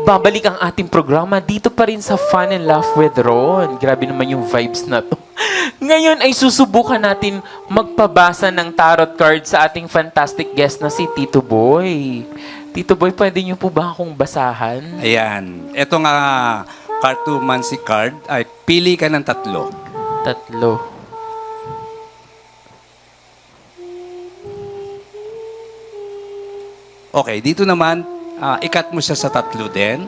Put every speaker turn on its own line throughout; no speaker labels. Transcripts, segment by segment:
Nagbabalik ang ating programa dito pa rin sa Fun and Laugh with Ron. Grabe naman yung vibes na to. Ngayon ay susubukan natin magpabasa ng tarot card sa ating fantastic guest na si Tito Boy. Tito Boy, pwede niyo po ba akong basahan?
Ayan. Ito nga, cartomancy card. Ay, pili ka ng tatlo.
Tatlo.
Okay, dito naman, ikat mo siya sa tatlo din.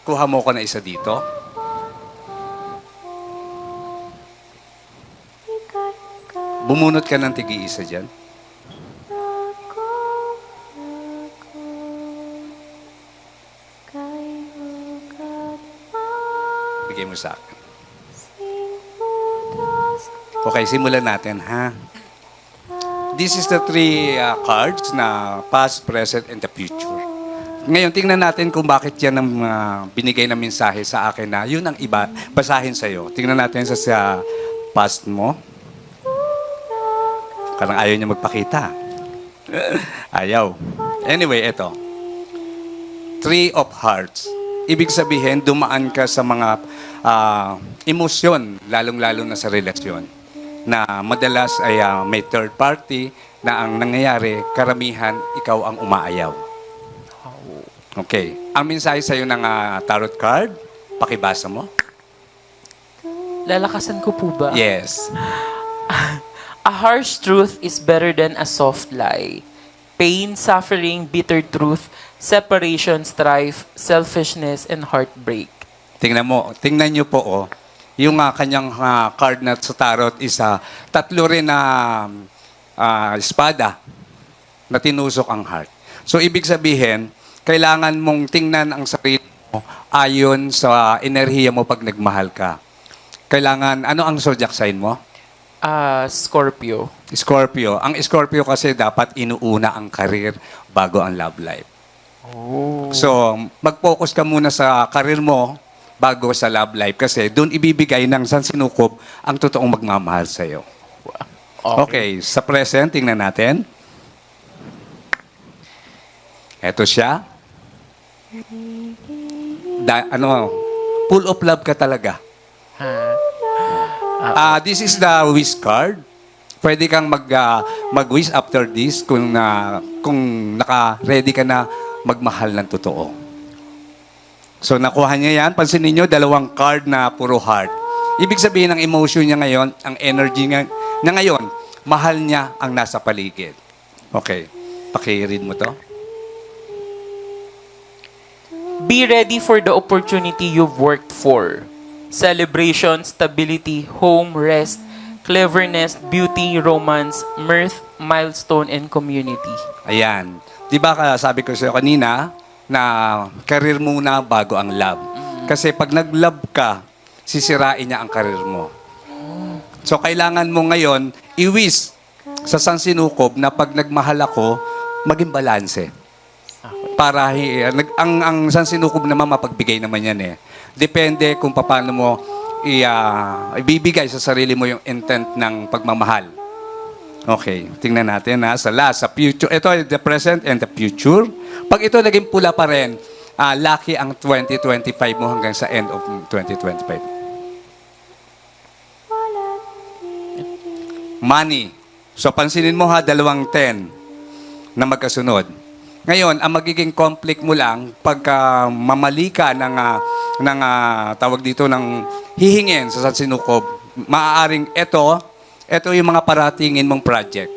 Kuha mo ko na isa dito. Bumunot ka ng tigi-isa dyan. Bigay mo sa akin. Okay, simulan natin, ha? This is the three cards na past, present, and the future. Ngayon, tingnan natin kung bakit yan ang binigay na mensahe sa akin na yun ang iba, basahin sa'yo. Tingnan natin sa past mo. Parang ayaw niya magpakita. Ayaw. Anyway, ito. Three of Hearts. Ibig sabihin, dumaan ka sa mga emosyon, lalong-lalo na sa relasyon, na madalas ay may third party na ang nangyayari, karamihan, ikaw ang umaayaw. Okay. Ang mensahe sa'yo ng tarot card, pakibasa mo.
Lalakasan ko po ba?
Yes.
A harsh truth is better than a soft lie. Pain, suffering, bitter truth, separation, strife, selfishness, and heartbreak.
Tingnan niyo po, oh. Yung kanyang card na sa tarot is tatlo rin na espada na tinusok ang heart. So, ibig sabihin, kailangan mong tingnan ang sarili mo ayon sa enerhiya mo pag nagmahal ka. Kailangan, ano ang zodiac sign mo?
Scorpio.
Scorpio. Ang Scorpio kasi dapat inuuna ang career bago ang love life.
Oh.
So, mag-focus ka muna sa career mo bago sa love life kasi doon ibibigay ng sansinukob ang totoong magmamahal sa'yo. Okay, sa present, tingnan natin. Eto siya. Full of love ka talaga. This is the wish card. Pwede kang mag-wish after this kung naka-ready ka na magmahal ng totoo. So, nakuha niya yan. Pansinin niyo, dalawang card na puro heart. Ibig sabihin ng emotion niya ngayon, ang energy niya ngayon, mahal niya ang nasa paligid. Okay. Paki-read mo to.
Be ready for the opportunity you've worked for. Celebration, stability, home, rest, cleverness, beauty, romance, mirth, milestone, and community.
Ayan. Di ba sabi ko sa'yo kanina na career muna bago ang love. Kasi pag nag-love ka, sisirain niya ang career mo. So kailangan mo ngayon i-wish sa sansinukob na pag nagmahal ako, maging balanse. Para ang sansinukob naman mapagbigay naman yan eh. Depende kung paano mo ibibigay sa sarili mo yung intent ng pagmamahal. Okay, tingnan natin sa future. Ito ay the present and the future. Pag ito naging pula pa rin, lucky ang 2025 mo hanggang sa end of 2025. Money. So pansinin mo dalawang 10 na magkasunod. Ngayon, ang magiging conflict mo lang pagka mamali ka ng tawag dito ng hihingin sa sansinukob, maaaring ito yung mga paratingin mong project.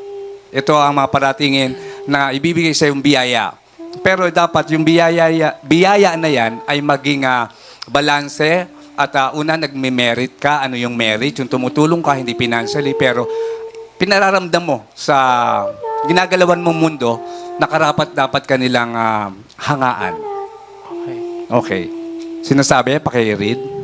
Ito ang mga paratingin na ibibigay sa yung biyaya. Pero dapat yung biyaya na yan ay maging balanse at una nagme-merit ka. Ano yung merit? Yung tumutulong ka, hindi financially, pero pinararamdam mo sa ginagalawan mong mundo na karapat-dapat kanilang hangaan. Okay. Sinasabi, paki-read.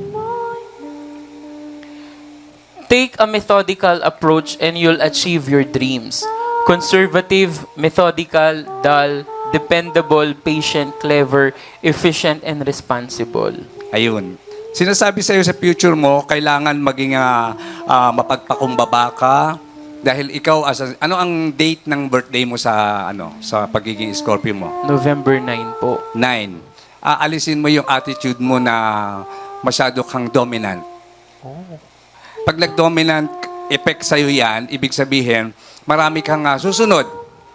Take a methodical approach and you'll achieve your dreams. Conservative, methodical, dull, dependable, patient, clever, efficient, and responsible.
Ayun. Sinasabi sa'yo sa future mo, kailangan maging mapagpakumbaba ka, Dahil ikaw, ano ang date ng birthday mo sa, sa pagiging Scorpio mo?
November 9 po.
9. Aalisin mo yung attitude mo na masyado kang dominant. Pag nag-dominant effect sa'yo yan, ibig sabihin, marami kang susunod.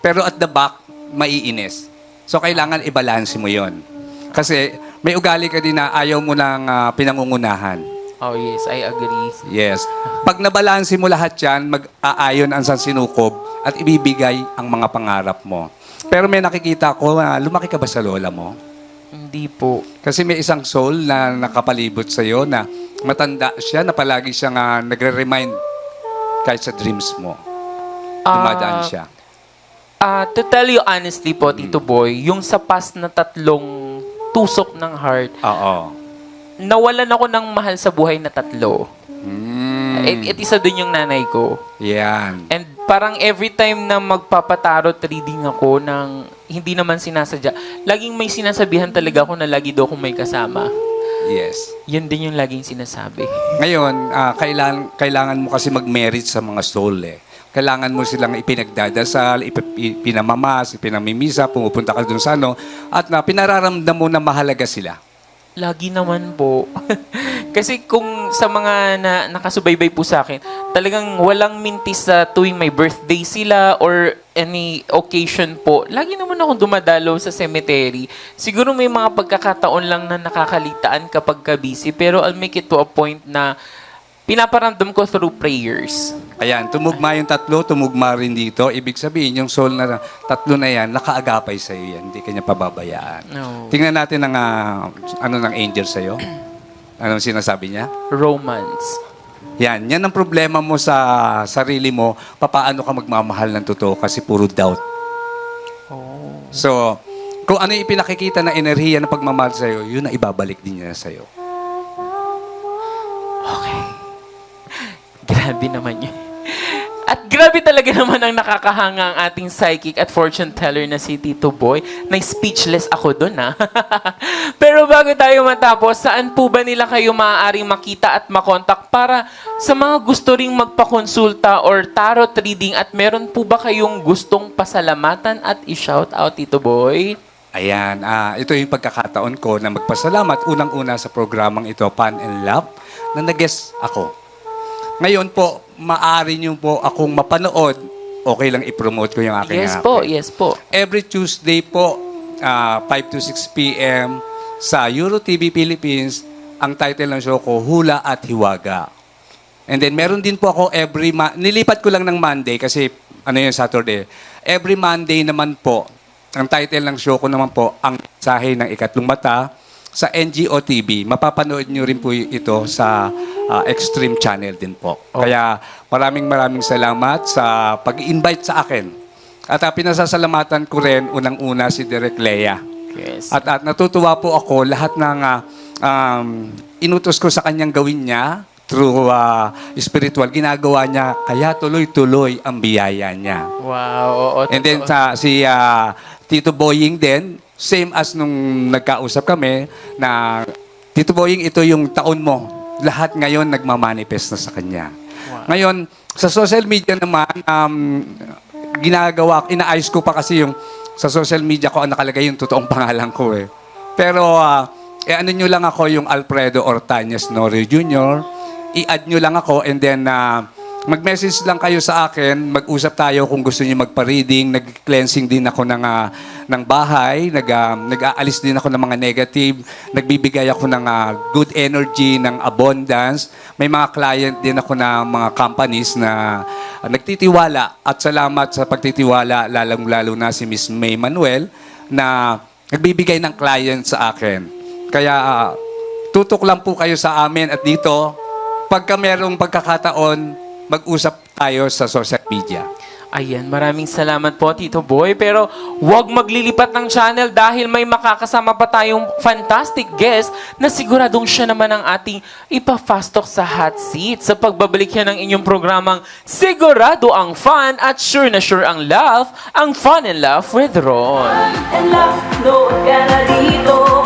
Pero at the back, maiinis. So, kailangan i-balance mo yon. Kasi may ugali ka din na ayaw mo ng pinangungunahan.
Oh yes, I agree.
Yes. Pag nabalansin mo lahat yan, mag-aayon ang sansinukob at ibibigay ang mga pangarap mo. Pero may nakikita ko, lumaki ka ba sa lola mo?
Hindi po.
Kasi may isang soul na nakapalibot sa'yo na matanda siya na palagi siyang nagre-remind kahit sa dreams mo. Dumadaan siya.
To tell you honestly po, Tito Boy, yung sa past na 3 tusok ng heart,
Oo.
nawalan ako ng mahal sa buhay na 3. At isa dun yung nanay ko.
Yan.
And parang every time na magpapatarot reading ako ng hindi naman sinasadya, laging may sinasabihan talaga ako na lagi daw akong may kasama.
Yes.
Yun din yung laging sinasabi.
Ngayon, kailangan mo kasi mag-merit sa mga soul eh. Kailangan mo silang ipinagdadasal, ipinamamas, ipinamimisa, pumupunta ka dun sa at pinararamdam mo na mahalaga sila.
Lagi naman po. Kasi kung sa mga nakasubaybay po sa akin, talagang walang mintis sa tuwing may birthday sila or any occasion po. Lagi naman akong dumadalo sa cemetery. Siguro may mga pagkakataon lang na nakakalitaan kapag ka-busy, pero I'll make it to a point na pinaparamdam ko through prayers.
Ayan, tumugma yung 3, tumugma rin dito. Ibig sabihin, yung soul na 3 na yan, nakaagapay sa iyo yan. Hindi kanya pababayaan.
No.
Tingnan natin ang ng angel sa iyo. Anong sinasabi niya?
Romance.
Yan ang problema mo sa sarili mo. Paano ka magmamahal ng totoo kasi puro doubt.
Oh.
So, kung ano yung ipinakikita na enerhiya ng pagmamahal sa iyo, yun na ibabalik din niya sa iyo.
Okay. Grabe naman yun. At grabe talaga naman ang nakakahanga ang ating psychic at fortune teller na si Tito Boy. Na-speechless ako dun, ha? Pero bago tayo matapos, saan po ba nila kayo maaaring makita at makontak para sa mga gusto ring magpakonsulta or tarot reading at meron po ba kayong gustong pasalamatan at i-shout out, Tito Boy?
Ayan, ito yung pagkakataon ko na magpasalamat unang-una sa programang ito, Fun and Love, na nag-guest ako. Ngayon po, maaari niyo po akong mapanood. Okay lang i-promote ko yung aking
Yes po, yes po.
Every Tuesday po, 5 to 6 p.m. sa Euro TV Philippines, ang title ng show ko, Hula at Hiwaga. And then meron din po ako nilipat ko lang ng Monday kasi yung Saturday. Every Monday naman po, ang title ng show ko naman po, Ang Mensahe ng Ikatlong Mata sa NGO TV. Mapapanood nyo rin po ito sa Extreme Channel din po. Kaya maraming salamat sa pag-invite sa akin. At pinasasalamatan ko rin unang-una si Direk Lea.
Yes.
At natutuwa po ako lahat ng inutos ko sa kanyang gawin niya through spiritual. Ginagawa niya, kaya tuloy-tuloy ang biyaya niya.
Wow. Oo,
And then si Tito Boying din, same as nung nagkausap kami, na Tito Boying, ito yung taon mo. Lahat ngayon nagmamanifest na sa kanya.
Wow.
Ngayon, sa social media naman, inaayos ko pa kasi yung sa social media ko ang nakalagay yung totoong pangalan ko eh. Pero, ano nyo lang ako yung Alfredo Ortañez Norio Jr., i-add nyo lang ako and then mag-message lang kayo sa akin, mag-usap tayo kung gusto niyo magpa-reading, nag-cleansing din ako ng bahay, nag-aalis din ako ng mga negative, nagbibigay ako ng good energy, ng abundance. May mga client din ako na mga companies na nagtitiwala at salamat sa pagtitiwala, lalong-lalo na si Miss May Manuel na nagbibigay ng client sa akin. Kaya tutok lang po kayo sa amin at dito, pagka merong pagkakataon, mag-usap tayo sa social media.
Ayan, maraming salamat po, Tito Boy. Pero huwag maglilipat ng channel dahil may makakasama pa tayong fantastic guest na siguradong siya naman ang ating ipa-fast talk sa hot seat sa pagbabalik yan ng inyong programang Sigurado ang Fun at Sure na Sure ang Love, ang Fun and Love with Ron.
And love, no ka na dito.